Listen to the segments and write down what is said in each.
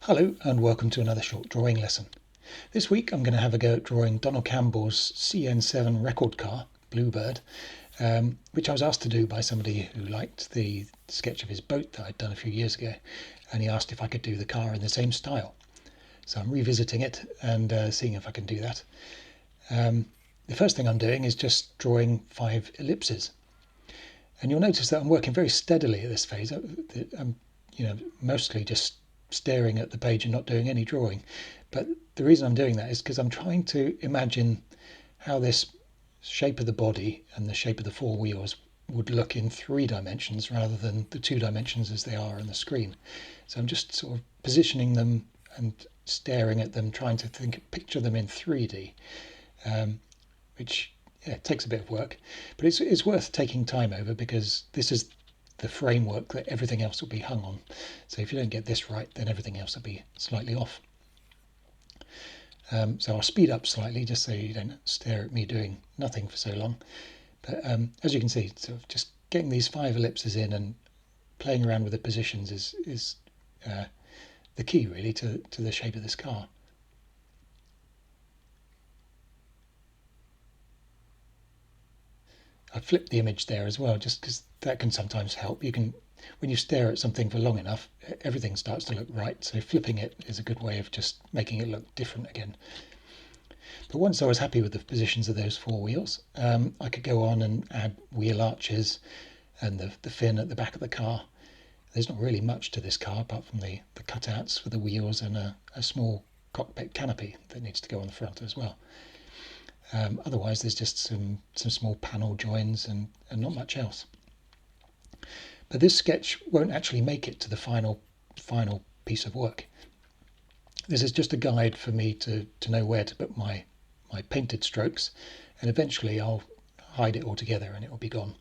Hello and welcome to another short drawing lesson. This week I'm going to have a go at drawing Donald Campbell's CN7 record car, Bluebird, which I was asked to do by somebody who liked the sketch of his boat that I'd done a few years ago, and he asked if I could do the car in the same style. So I'm revisiting it and seeing if I can do that. The first thing I'm doing is just drawing 5 ellipses. And you'll notice that I'm working very steadily at this phase. I'm mostly just staring at the page and not doing any drawing. But the reason I'm doing that is because I'm trying to imagine how this shape of the body and the shape of the 4 wheels would look in 3 dimensions rather than the 2 dimensions as they are on the screen. So I'm just sort of positioning them and staring at them, trying to picture them in 3D, which takes a bit of work, but it's worth taking time over because this is the framework that everything else will be hung on. So if you don't get this right, then everything else will be slightly off. So I'll speed up slightly just so you don't stare at me doing nothing for so long. But as you can see, sort of just getting these 5 ellipses in and playing around with the positions is the key really to the shape of this car. I flipped the image there as well, just because that can sometimes help. You can, when you stare at something for long enough, everything starts to look right. So flipping it is a good way of just making it look different again. But once I was happy with the positions of those 4 wheels, I could go on and add wheel arches and the fin at the back of the car. There's not really much to this car apart from the cutouts for the wheels and a small cockpit canopy that needs to go on the front as well. Otherwise, there's just some small panel joins and not much else. But this sketch won't actually make it to the final piece of work. This is just a guide for me to know where to put my painted strokes, and eventually I'll hide it all together and it will be gone.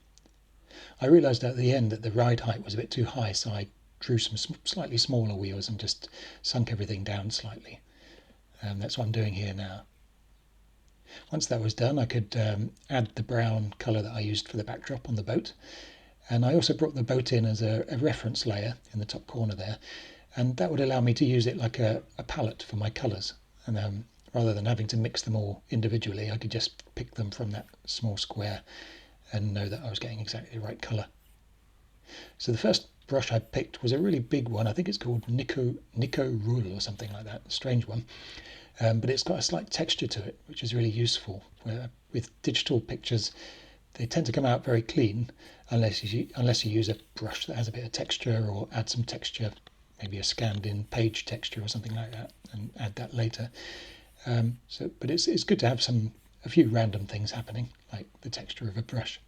I realised at the end that the ride height was a bit too high, so I drew some slightly smaller wheels and just sunk everything down slightly. That's what I'm doing here now. Once that was done, I could add the brown colour that I used for the backdrop on the boat. And I also brought the boat in as a reference layer in the top corner there. And that would allow me to use it like a palette for my colours. And rather than having to mix them all individually, I could just pick them from that small square and know that I was getting exactly the right colour. So the first brush I picked was a really big one. I think it's called Nico Rule or something like that, a strange one. But it's got a slight texture to it, which is really useful. With digital pictures, they tend to come out very clean unless you use a brush that has a bit of texture or add some texture, maybe a scanned-in page texture or something like that, and add that later. But it's good to have a few random things happening, like the texture of a brush.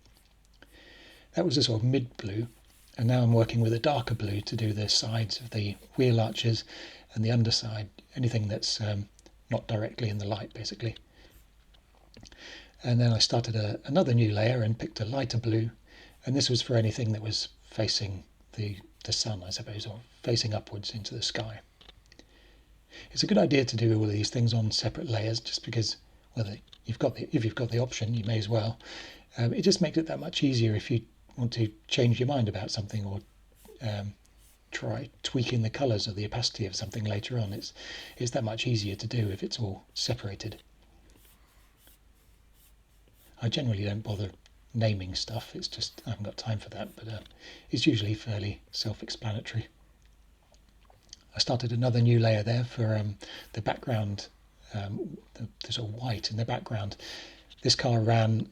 That was a sort of mid-blue, and now I'm working with a darker blue to do the sides of the wheel arches and the underside, anything that's not directly in the light, basically. And then I started another new layer and picked a lighter blue, and this was for anything that was facing the sun, I suppose, or facing upwards into the sky. It's a good idea to do all of these things on separate layers, just because, well, if you've got the option, you may as well. It just makes it that much easier if you want to change your mind about something or try tweaking the colours or the opacity of something later on. It's that much easier to do if it's all separated. I generally don't bother naming stuff, it's just I haven't got time for that, but it's usually fairly self-explanatory. I started another new layer there for the background, the sort of white in the background. This car ran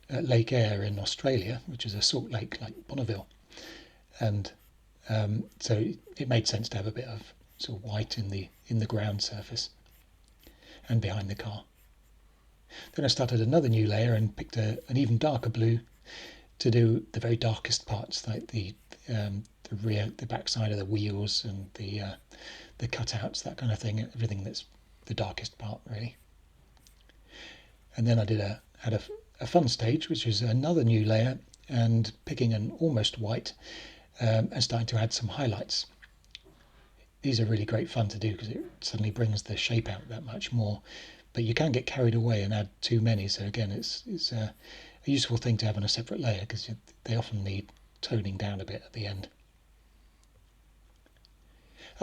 at Lake Eyre in Australia, which is a salt lake like Bonneville, and so it made sense to have a bit of sort of white in the ground surface and behind the car. Then I started another new layer and picked an even darker blue to do the very darkest parts, like the back side of the wheels and the cutouts, that kind of thing. Everything that's the darkest part, really. And then I had a fun stage, which was another new layer and picking an almost white. And starting to add some highlights. These are really great fun to do because it suddenly brings the shape out that much more, but you can get carried away and add too many, so again it's a useful thing to have on a separate layer because they often need toning down a bit at the end.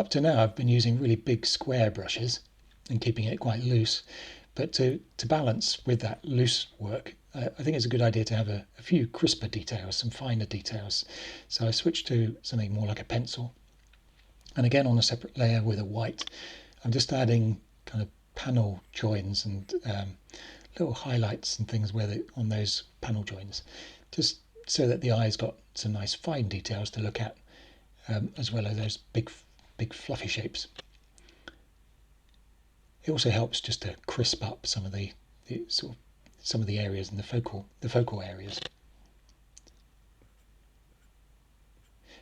Up to now I've been using really big square brushes and keeping it quite loose, but to balance with that loose work, I think it's a good idea to have a few crisper details, some finer details. So I switched to something more like a pencil, and again on a separate layer with a white, I'm just adding kind of panel joins and little highlights and things on those panel joins, just so that the eye's got some nice fine details to look at, as well as those big fluffy shapes. It also helps just to crisp up some of the areas in the focal areas.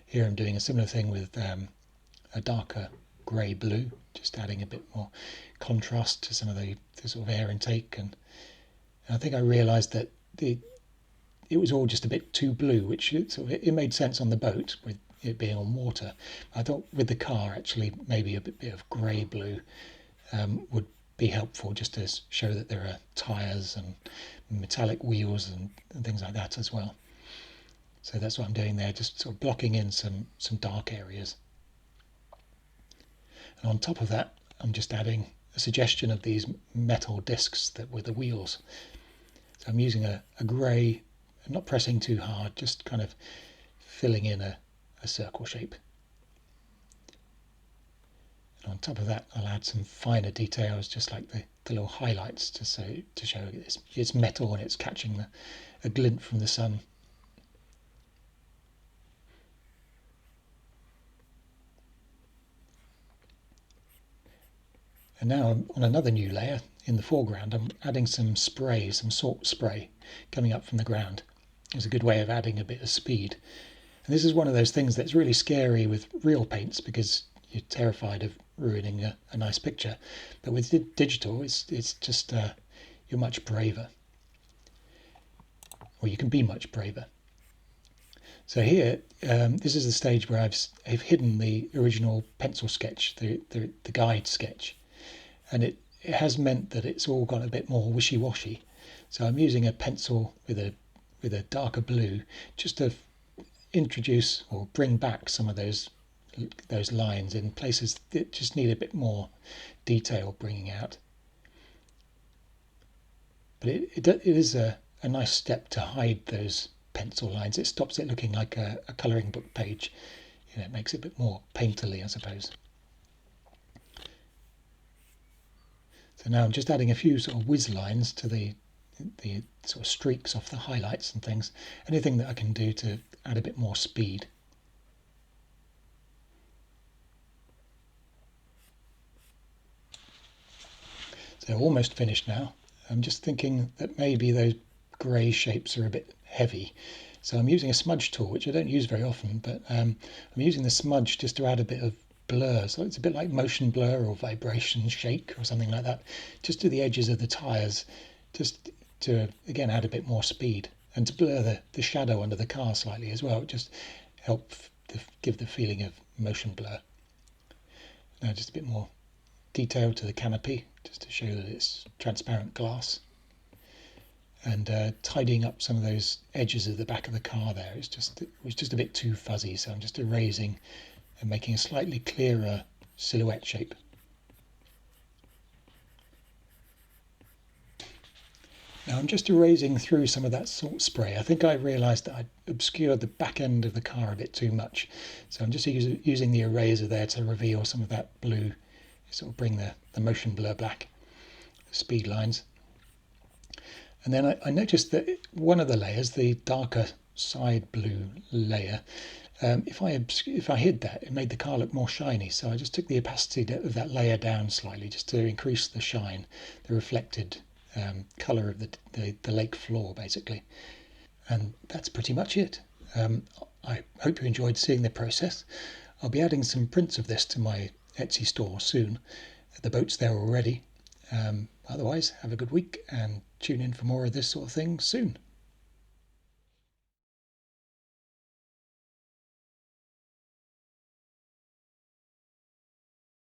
Here I'm doing a similar thing with a darker grey blue, just adding a bit more contrast to some of the sort of air intake, and I think I realised that it was all just a bit too blue, which it made sense on the boat with it being on water. I thought with the car actually maybe a bit of grey blue would be helpful, just to show that there are tyres and metallic wheels and things like that as well. So that's what I'm doing there, just sort of blocking in some dark areas. And on top of that, I'm just adding a suggestion of these metal discs that were the wheels. So I'm using a grey, not pressing too hard, just kind of filling in a circle shape. And on top of that, I'll add some finer details, just like the little highlights, to show it's metal and it's catching a glint from the sun. And now on another new layer in the foreground, I'm adding some spray, some salt spray coming up from the ground. It's a good way of adding a bit of speed. And this is one of those things that's really scary with real paints, because you're terrified of ruining a nice picture. But with digital, it's just you're much braver, or you can be much braver. So here, this is the stage where I've hidden the original pencil sketch, the guide sketch, and it has meant that it's all got a bit more wishy-washy. So I'm using a pencil with a darker blue, just to introduce or bring back some of those lines in places that just need a bit more detail bringing out. But it is a nice step to hide those pencil lines. It stops it looking like a colouring book page. It makes it a bit more painterly, I suppose. So now I'm just adding a few sort of whiz lines to the sort of streaks off the highlights and things. Anything that I can do to add a bit more speed. So almost finished now. I'm just thinking that maybe those grey shapes are a bit heavy. So I'm using a smudge tool, which I don't use very often, but I'm using the smudge just to add a bit of blur. So it's a bit like motion blur or vibration shake or something like that, just to the edges of the tyres, just to again add a bit more speed, and to blur the shadow under the car slightly as well, just help give the feeling of motion blur. Now just a bit more detail to the canopy, just to show that it's transparent glass, and tidying up some of those edges of the back of the car there. It was just a bit too fuzzy, so I'm just erasing and making a slightly clearer silhouette shape. Now I'm just erasing through some of that salt spray. I think I realised that I'd obscured the back end of the car a bit too much, so I'm just using the eraser there to reveal some of that blue, sort of bring the motion blur back, the speed lines. And then I noticed that one of the layers, the darker side blue layer, if I hid that, it made the car look more shiny. So I just took the opacity of that layer down slightly, just to increase the shine, the reflected colour of the lake floor, basically. And that's pretty much it. I hope you enjoyed seeing the process. I'll be adding some prints of this to my Etsy store soon. The boat's there already. Otherwise, have a good week and tune in for more of this sort of thing soon.